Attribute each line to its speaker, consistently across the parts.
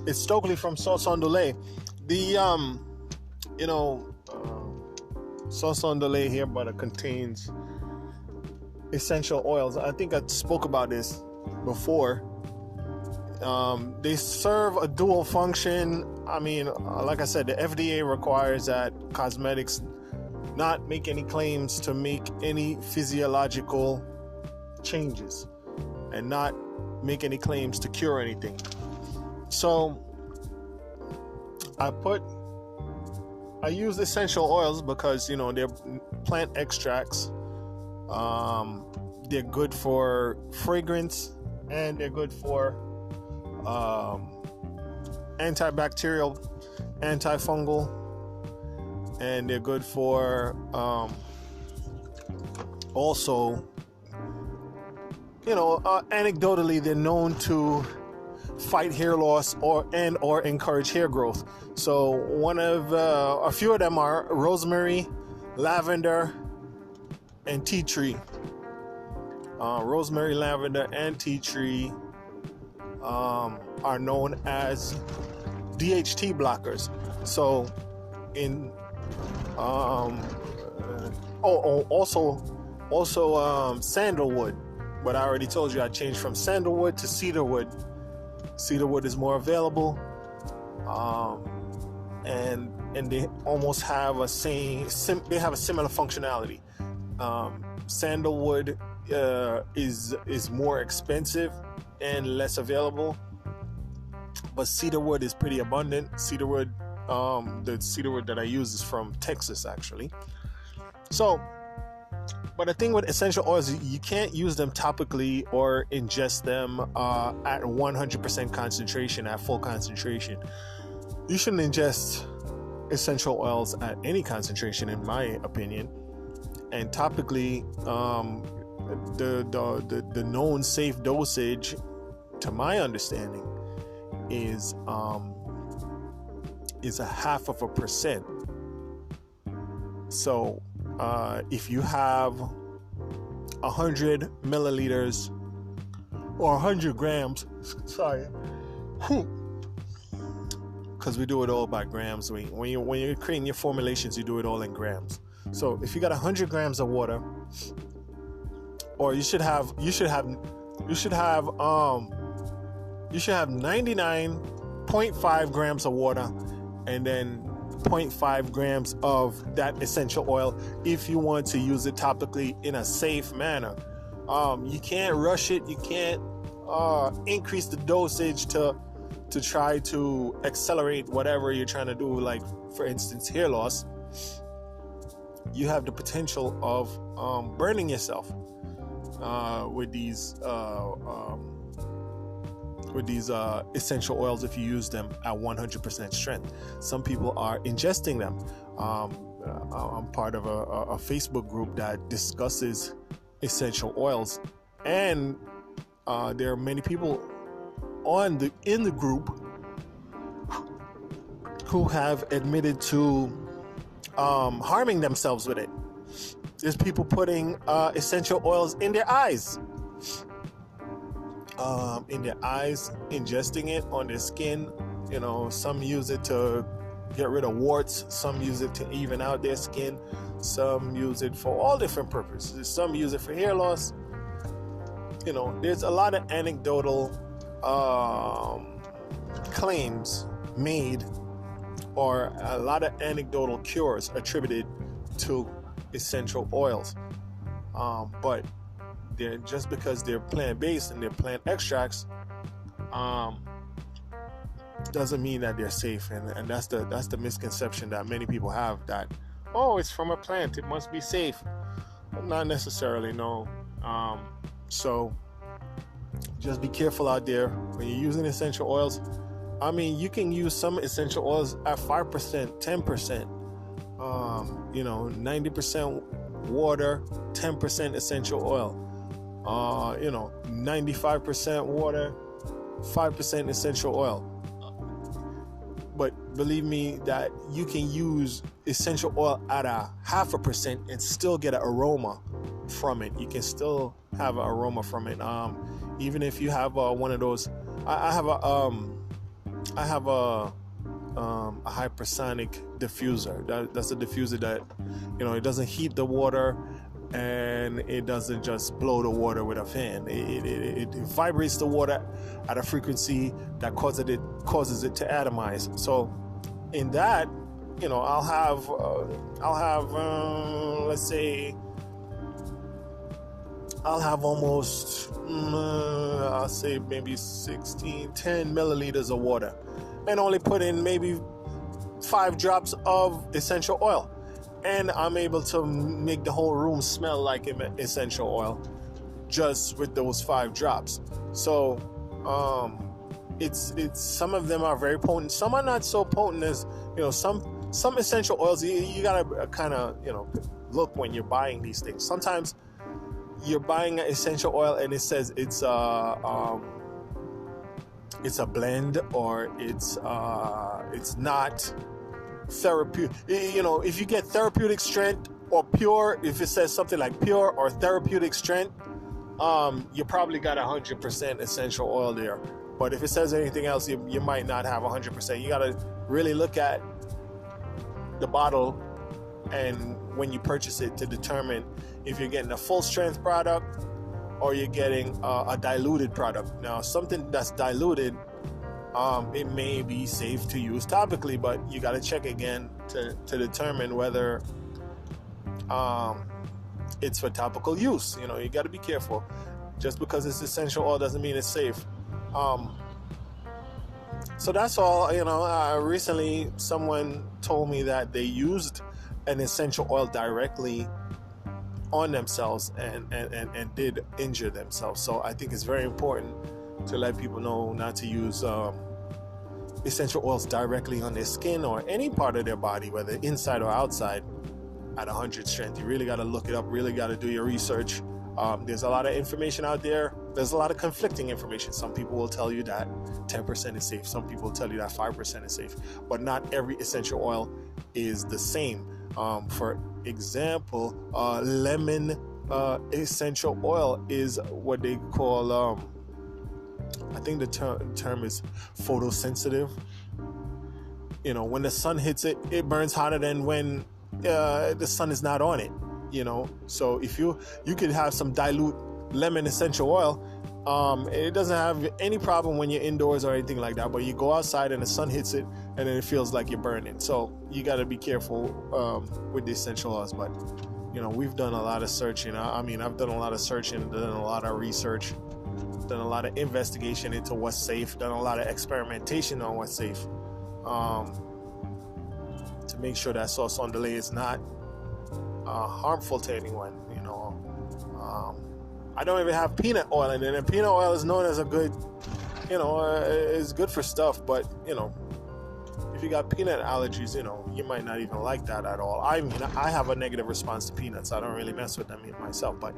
Speaker 1: It's Stokely from Sauce Ondulée. The Sauce Ondulée here, but it contains essential oils. I think I spoke about this before. They serve a dual function. I mean, like I said, the FDA requires that cosmetics not make any claims to make any physiological changes and not make any claims to cure anything. So I use essential oils because, they're plant extracts. They're good for fragrance, and they're good for antibacterial, antifungal, and they're good for also, anecdotally, they're known to fight hair loss or encourage hair growth. So a few of them are rosemary, lavender, and tea tree. Rosemary, lavender, and tea tree are known as DHT blockers. So also sandalwood. But I already told you I changed from sandalwood to cedarwood. Cedarwood is more available, and they almost have a similar functionality. Sandalwood is more expensive and less available, but cedarwood is pretty abundant. Cedarwood, the cedarwood that I use is from Texas, actually. So, but the thing with essential oils, you can't use them topically or ingest them at 100% concentration, at full concentration. You shouldn't ingest essential oils at any concentration, in my opinion. And topically, the known safe dosage, to my understanding, is 0.5%. So if you have 100 milliliters or 100 grams, because we do it all by grams. When you're creating your formulations, you do it all in grams. So if you got 100 grams of water, or you should have 99.5 grams of water, and then 0.5 grams of that essential oil if you want to use it topically in a safe manner. You can't rush it. You can't increase the dosage to try to accelerate whatever you're trying to do, like, for instance, hair loss. You have the potential of burning yourself with these essential oils if you use them at 100% strength. Some people are ingesting them. I'm part of a Facebook group that discusses essential oils, and there are many people in the group who have admitted to harming themselves with it. There's people putting essential oils in their eyes. Ingesting it on their skin. Some use it to get rid of warts. Some use it to even out their skin. Some use it for all different purposes. Some use it for hair loss. There's a lot of anecdotal claims made, or a lot of anecdotal cures attributed to essential oils. But just because they're plant-based and they're plant extracts, doesn't mean that they're safe. And that's the misconception that many people have, that, it's from a plant, it must be safe. But not necessarily, no. So just be careful out there when you're using essential oils. I mean, you can use some essential oils at 5%, 10%, 90% water, 10% essential oil, 95% water, 5% essential oil. But believe me that you can use essential oil at 0.5% and still get an aroma from it. You can still have an aroma from it. Even if you have one of those, I have I have a hypersonic diffuser. That's a diffuser that, it doesn't heat the water, and it doesn't just blow the water with a fan. It vibrates the water at a frequency that causes it to atomize. So in that, I'll have let's say I'll have almost I'll say maybe 10 milliliters of water, and only put in maybe 5 drops of essential oil, and I'm able to make the whole room smell like essential oil just with those 5 drops. So it's some of them are very potent, some are not so potent as some essential oils. You gotta kind of look when you're buying these things. Sometimes you're buying an essential oil and it says it's a blend, or it's not therapeutic. If you get therapeutic strength or pure, if it says something like pure or therapeutic strength, you probably got 100% essential oil there. But if it says anything else, you might not have 100%. You gotta really look at the bottle and when you purchase it to determine if you're getting a full strength product or you're getting a diluted product. Now, something that's diluted, it may be safe to use topically, but you got to check again to determine whether it's for topical use. You got to be careful. Just because it's essential oil doesn't mean it's safe. So that's all. Recently someone told me that they used an essential oil directly on themselves and did injure themselves. So I think it's very important to let people know not to use essential oils directly on their skin or any part of their body, whether inside or outside, at 100 strength. You really got to look it up, really got to do your research. There's a lot of information out there. There's a lot of conflicting information. Some people will tell you that 10% is safe. Some people will tell you that 5% is safe. But not every essential oil is the same. For example, lemon essential oil is what they call, I think the term is photosensitive. When the sun hits it, it burns hotter than when the sun is not on it. So if you could have some dilute lemon essential oil, it doesn't have any problem when you're indoors or anything like that, but you go outside and the sun hits it and then it feels like you're burning. So you got to be careful with the essential oils. But we've done a lot of searching. I've done a lot of searching, done a lot of research, done a lot of investigation into what's safe, done a lot of experimentation on what's safe, to make sure that sauce Ondulée is not harmful to anyone. I don't even have peanut oil in it, and peanut oil is known as a good, is good for stuff. But if you got peanut allergies, you might not even like that at all. I have a negative response to peanuts. I don't really mess with them myself. But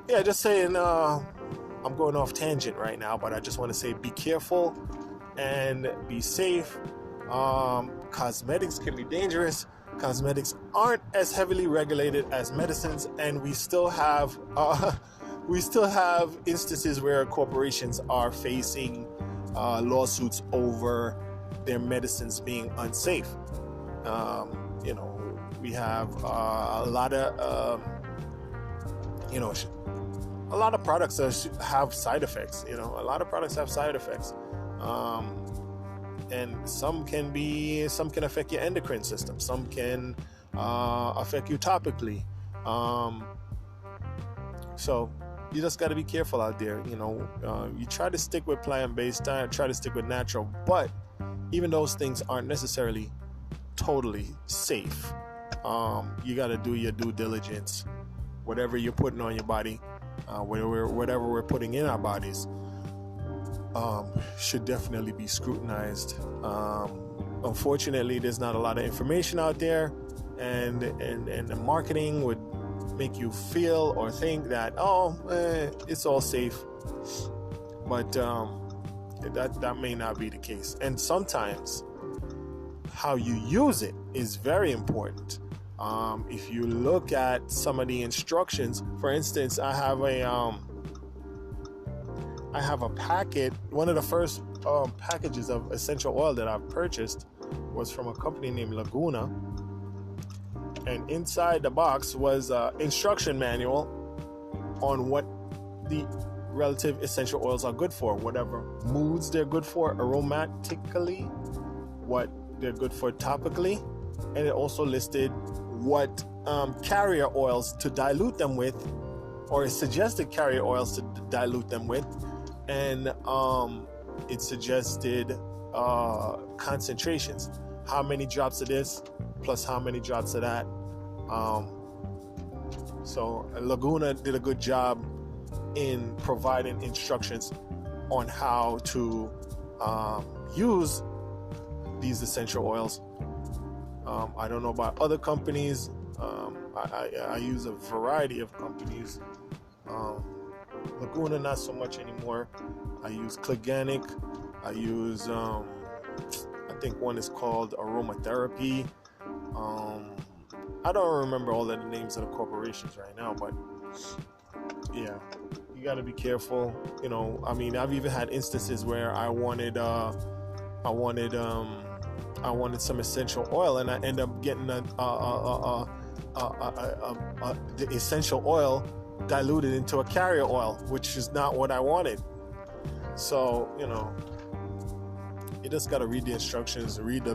Speaker 1: yeah, just saying. I'm going off tangent right now, but I just want to say be careful and be safe. Cosmetics can be dangerous. Cosmetics aren't as heavily regulated as medicines, and we still have instances where corporations are facing lawsuits over their medicines being unsafe. We have a lot of products that have side effects. A lot of products have side effects. And some can affect your endocrine system. Some can affect you topically. So you just got to be careful out there. You try to stick with plant-based diet, try to stick with natural, but even those things aren't necessarily totally safe. You got to do your due diligence. Whatever you're putting on your body, whatever we're putting in our bodies, should definitely be scrutinized. Unfortunately, there's not a lot of information out there, and the marketing would make you feel or think that it's all safe, but that may not be the case. And sometimes how you use it is very important. If you look at some of the instructions, for instance, I have a packet. One of the first packages of essential oil that I've purchased was from a company named Laguna, and inside the box was an instruction manual on what the relative essential oils are good for, whatever moods they're good for aromatically, what they're good for topically, and it also listed what carrier oils to dilute them with, or it suggested carrier oils to dilute them with, and it suggested concentrations, how many drops of this plus how many drops of that. So Laguna did a good job in providing instructions on how to use these essential oils. I don't know about other companies. I use a variety of companies. Laguna, not so much anymore. I use Cliganic. I use, I think one is called Aromatherapy. I don't remember all of the names of the corporations right now, but yeah, you got to be careful. You know, I mean, I've even had instances where I wanted some essential oil, and I end up getting the essential oil diluted into a carrier oil, which is not what I wanted. So, you know, you just got to read the instructions, read the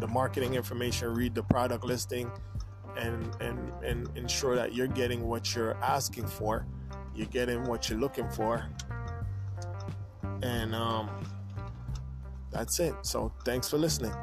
Speaker 1: marketing information, read the product listing, and ensure that you're getting what you're asking for, you're getting what you're looking for, and that's it. So thanks for listening.